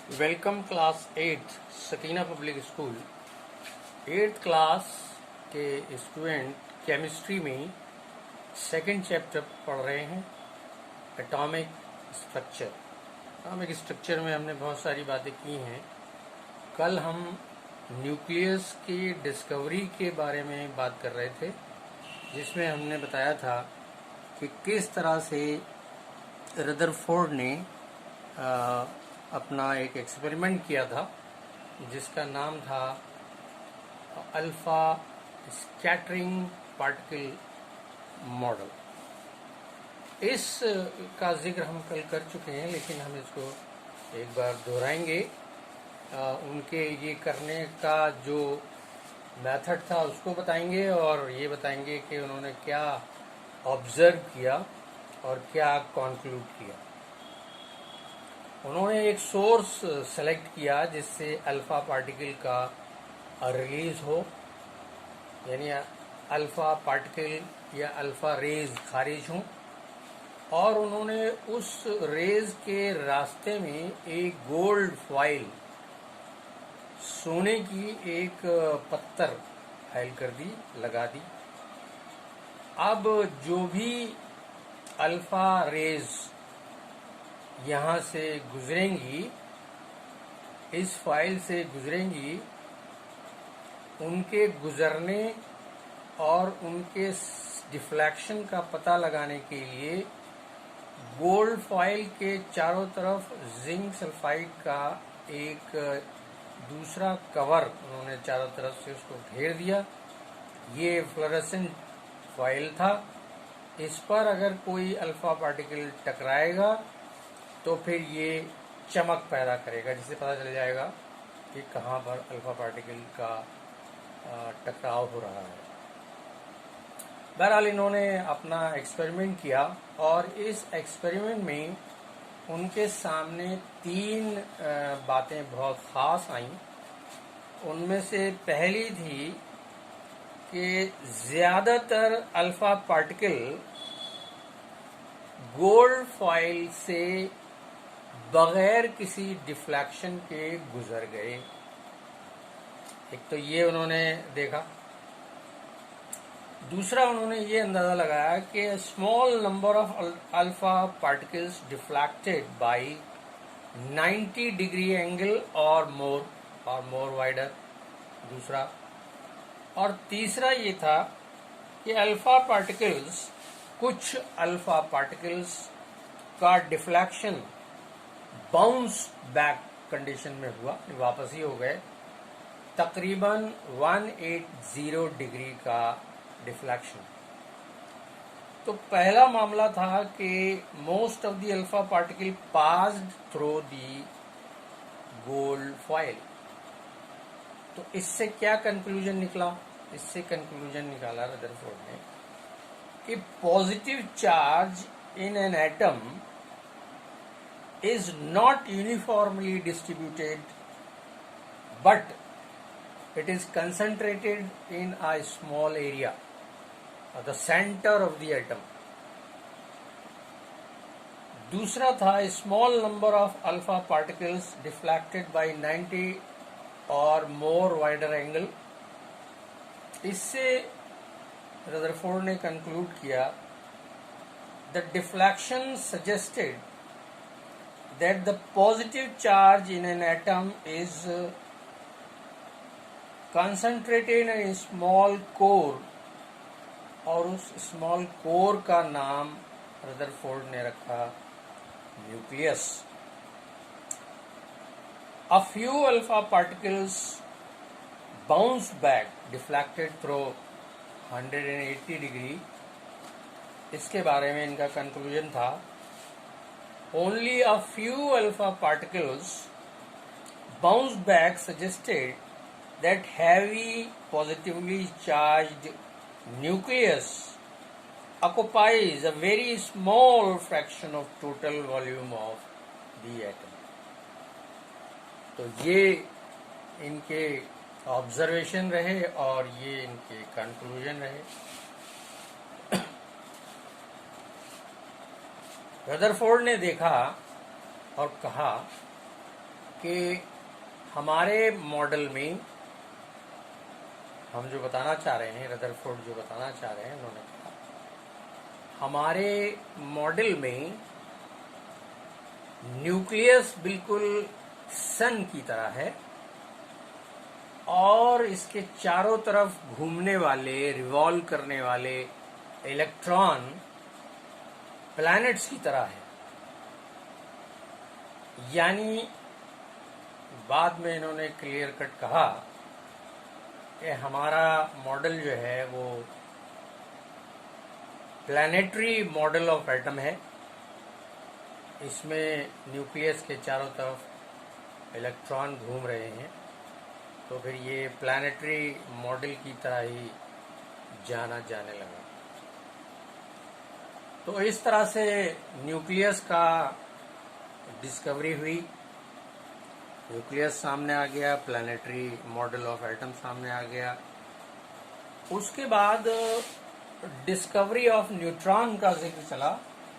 Welcome class 8 Sakina public school 8th class के student chemistry में second chapter पढ़ रहे हैं एटॉमिक स्ट्रक्चर। एटॉमिक स्ट्रक्चर में हमने बहुत सारी बातें की हैं। कल हम न्यूक्लियस की डिस्कवरी के बारे में बात कर रहे थे, जिसमें हमने बताया था कि किस तरह से रदरफोर्ड ने अपना एक एक्सपेरिमेंट किया था जिसका नाम था अल्फा स्कैटरिंग पार्टिकल मॉडल। इस का जिक्र हम कल कर चुके हैं, लेकिन हम इसको एक बार दोहराएंगे। उनके ये करने का जो मेथड था उसको बताएंगे और ये बताएंगे कि उन्होंने क्या ऑब्जर्व किया और क्या कंक्लूड किया। उन्होंने एक सोर्स सेलेक्ट किया जिससे अल्फा पार्टिकल का रिलीज हो, यानी अल्फा पार्टिकल या अल्फा रेज खारिज हों, और उन्होंने उस रेज के रास्ते में एक गोल्ड फॉइल, सोने की एक पत्थर फैल कर दी, लगा दी। अब जो भी अल्फा रेज यहाँ से गुजरेंगी, इस फाइल से गुजरेंगी, उनके गुजरने और उनके डिफ्लेक्शन का पता लगाने के लिए गोल्ड फॉइल के चारों तरफ जिंक सल्फाइड का एक दूसरा कवर उन्होंने चारों तरफ से उसको घेर दिया। ये फ्लोरेसेंट फॉइल था। इस पर अगर कोई अल्फा पार्टिकल टकराएगा तो फिर ये चमक पैदा करेगा, जिससे पता चल जाएगा कि कहाँ पर अल्फा पार्टिकल का टकराव हो रहा है। बहरहाल इन्होंने अपना एक्सपेरिमेंट किया और इस एक्सपेरिमेंट में उनके सामने तीन बातें बहुत ख़ास आईं। उनमें से पहली थी कि ज़्यादातर अल्फा पार्टिकल गोल्ड फॉइल से बगैर किसी डिफ्लेक्शन के गुजर गए। एक तो ये उन्होंने देखा। दूसरा उन्होंने ये अंदाजा लगाया कि small number of alpha particles deflected by 90 degree angle और मोर वाइडर। दूसरा और तीसरा ये था कि कुछ अल्फा पार्टिकल्स का डिफ्लेक्शन बाउंस बैक कंडीशन में हुआ, वापस ही हो गए। तकरीबन 180 डिग्री का डिफ्लेक्शन। तो पहला मामला था कि most of the alpha particle passed through the gold foil. तो इससे क्या कंक्लूजन निकला? इससे कंक्लूजन निकाला रदरफोर्ड ने कि positive charge in an atom is not uniformly distributed, but it is concentrated in a small area, the center of the atom. दूसरा था small number of alpha particles deflected by 90 or more wider angle. इससे Rutherford ने conclude किया the deflection suggested that the positive charge in an atom is concentrated in a small core, और उस small core का नाम Rutherford ने रखा nucleus. A few alpha particles bounce back deflected through 180 degree। इसके बारे में इनका कंक्लूजन था only a few alpha particles bounce back, suggested that heavy positively charged nucleus occupies a very small fraction of total volume of the atom. तो ये इनके observation रहे और ये इनके कंक्लूजन रहे। रदरफोर्ड ने देखा और कहा कि हमारे मॉडल में हम जो बताना चाह रहे हैं, रदरफोर्ड जो बताना चाह रहे हैं, उन्होंने कहा हमारे मॉडल में न्यूक्लियस बिल्कुल सन की तरह है और इसके चारों तरफ घूमने वाले, रिवॉल्व करने वाले इलेक्ट्रॉन प्लैनेट्स की तरह है। यानी बाद में इन्होंने क्लियर कट कहा कि हमारा मॉडल जो है वो प्लैनेटरी मॉडल ऑफ एटम है। इसमें न्यूक्लियस के चारों तरफ इलेक्ट्रॉन घूम रहे हैं, तो फिर ये प्लैनेटरी मॉडल की तरह ही जाना जाने लगा। तो इस तरह से न्यूक्लियस का डिस्कवरी हुई, न्यूक्लियस सामने आ गया, प्लैनेटरी मॉडल ऑफ एटम सामने आ गया। उसके बाद डिस्कवरी ऑफ न्यूट्रॉन का जिक्र चला।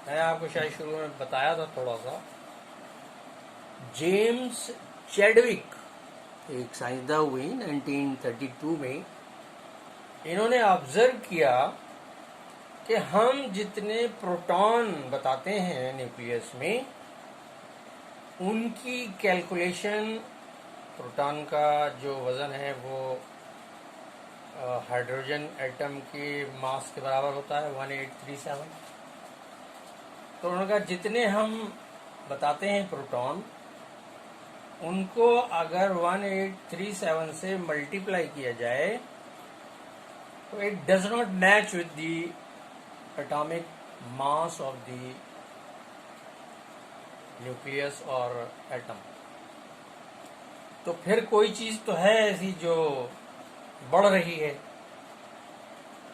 मैंने आपको शायद शुरू में बताया था थोड़ा सा। जेम्स चैडविक एक साइंसदान हुई 1932 में। इन्होंने ऑब्जर्व किया कि हम जितने प्रोटॉन बताते हैं न्यूक्लियस में, उनकी कैलकुलेशन, प्रोटॉन का जो वजन है वो हाइड्रोजन एटम के मास के बराबर होता है 1837। तो उन्होंने कहा जितने हम बताते हैं प्रोटॉन, उनको अगर 1837 से मल्टीप्लाई किया जाए तो it does not match with the atomic mass of the nucleus और एटम। तो फिर कोई चीज तो है ऐसी जो बढ़ रही है,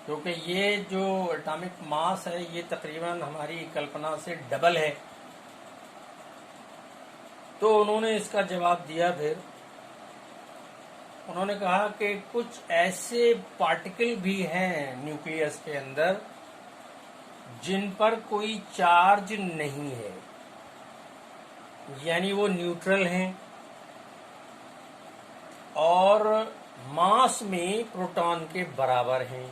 क्योंकि ये जो एटॉमिक मास है ये तकरीबन हमारी कल्पना से डबल है। तो उन्होंने इसका जवाब दिया। फिर उन्होंने कहा कि कुछ ऐसे पार्टिकल भी हैं न्यूक्लियस के अंदर जिन पर कोई चार्ज नहीं है, यानी वो न्यूट्रल हैं और मास में प्रोटॉन के बराबर हैं।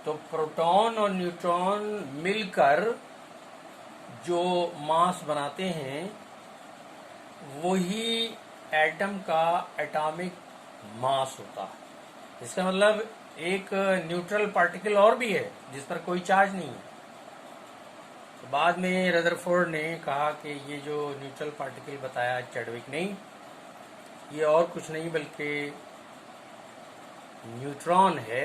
तो प्रोटॉन और न्यूट्रॉन मिलकर जो मास बनाते हैं वही एटम का एटॉमिक मास होता है। इसका मतलब एक न्यूट्रल पार्टिकल और भी है जिस पर कोई चार्ज नहीं है। तो बाद में रदरफोर्ड ने कहा कि ये जो न्यूट्रल पार्टिकल बताया चैडविक ने, ये और कुछ नहीं बल्कि न्यूट्रॉन है।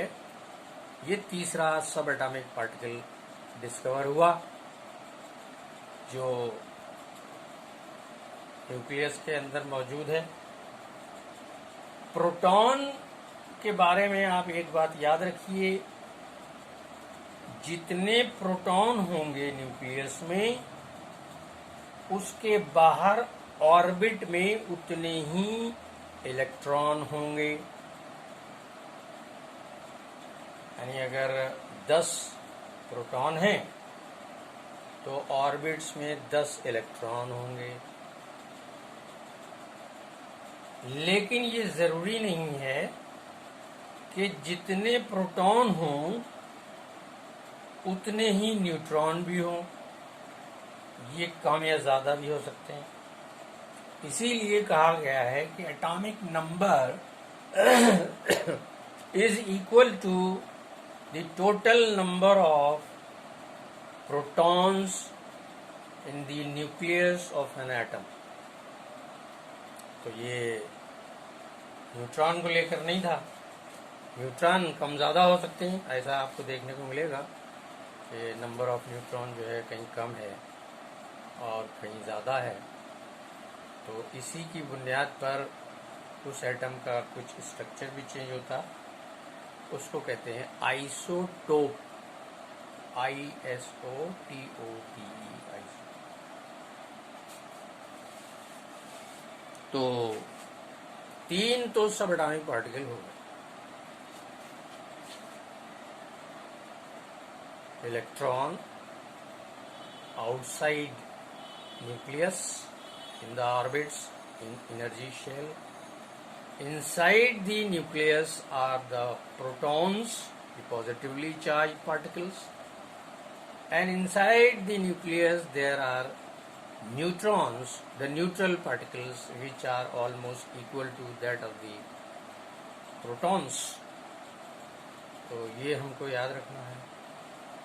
ये तीसरा सब एटॉमिक पार्टिकल डिस्कवर हुआ जो न्यूक्लियस के अंदर मौजूद है। प्रोटॉन के बारे में आप एक बात याद रखिए, जितने प्रोटॉन होंगे न्यूक्लियस में, उसके बाहर ऑर्बिट में उतने ही इलेक्ट्रॉन होंगे। यानी अगर 10 प्रोटॉन हैं तो ऑर्बिट्स में 10 इलेक्ट्रॉन होंगे। लेकिन ये जरूरी नहीं है कि जितने प्रोटॉन हों उतने ही न्यूट्रॉन भी हों। ये कम या ज्यादा भी हो सकते हैं। इसीलिए कहा गया है कि atomic number is equal to the total number of protons in the nucleus of an atom. तो ये न्यूट्रॉन को लेकर नहीं था। न्यूट्रॉन कम ज़्यादा हो सकते हैं, ऐसा आपको देखने को मिलेगा कि नंबर ऑफ न्यूट्रॉन जो है कहीं कम है और कहीं ज़्यादा है। तो इसी की बुनियाद पर उस एटम का कुछ स्ट्रक्चर भी चेंज होता, उसको कहते हैं आइसोटोप। ISOTOPE। तो 3 तो सब एटॉमिक पार्टिकल हो गए, electron outside nucleus in the orbits in energy shell. Inside the nucleus are the protons, the positively charged particles, and inside the nucleus there are neutrons, the neutral particles, which are almost equal to that of the protons. तो ये हमको याद रखना है.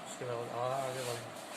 उसके बाद आगे बढ़ें.